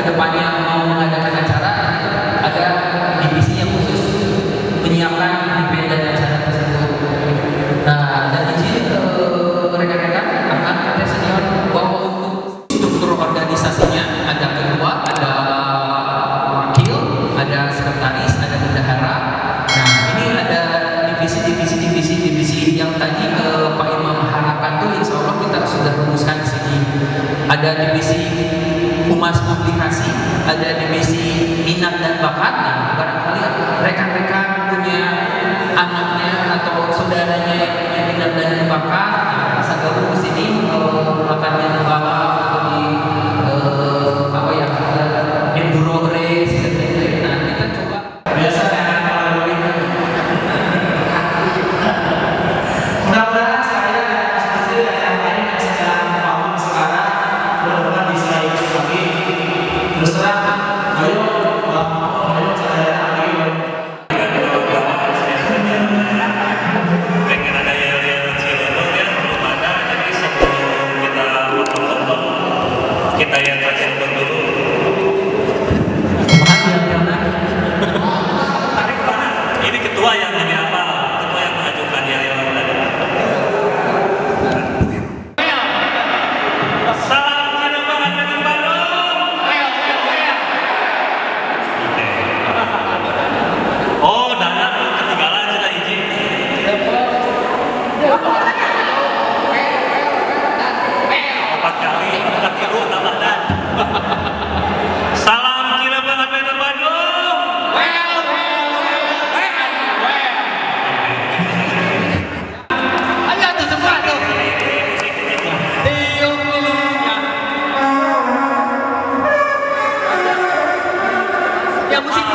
kedepannya mau mengadakan acara, ada divisi yang khusus menyiapkan event dan acara tersebut. Nah, dan izin rekan-rekan akan ada senior bahwa untuk struktur organisasinya ada ketua, ada wakil, ada sekretaris, ada bendahara. Nah, ini ada divisi yang tadi Pak Imam harapkan tuh insya Allah kita sudah rumuskan di sini. Ada divisi humas publikasi, ada divisi minat dan bakat. Nah, barangkali rekan-rekan punya anaknya atau saudaranya yang punya minat dan bakat, nah, bisa gabung di sini bakatnya membawa atau di apa ya, enduro race, nah kita coba biasanya. Mudah-mudahan saya dan Mas Basri dan yang lain yang sedang vakum sekarang mudah-mudahan bisa ikut lagi. Terus terang, ayo saya lagi. Pengen ada yel-yel Cilegon ya, belum ada. Jadi sebelum kita potong-potong, kita yang Cilegon dulu. Tarik mana? Ini ketua yang jadi apa? Ketua yang mengajukan yel-yel tadi. Salam Cilegon dari Bandung. Oh, Dana ketinggalan sudah izin. Empat kali, udah tiru tambah dan. Salam Cilegon dari Bandung. Ayo tuh semua tuh. Tiup lilinnya. Ya musik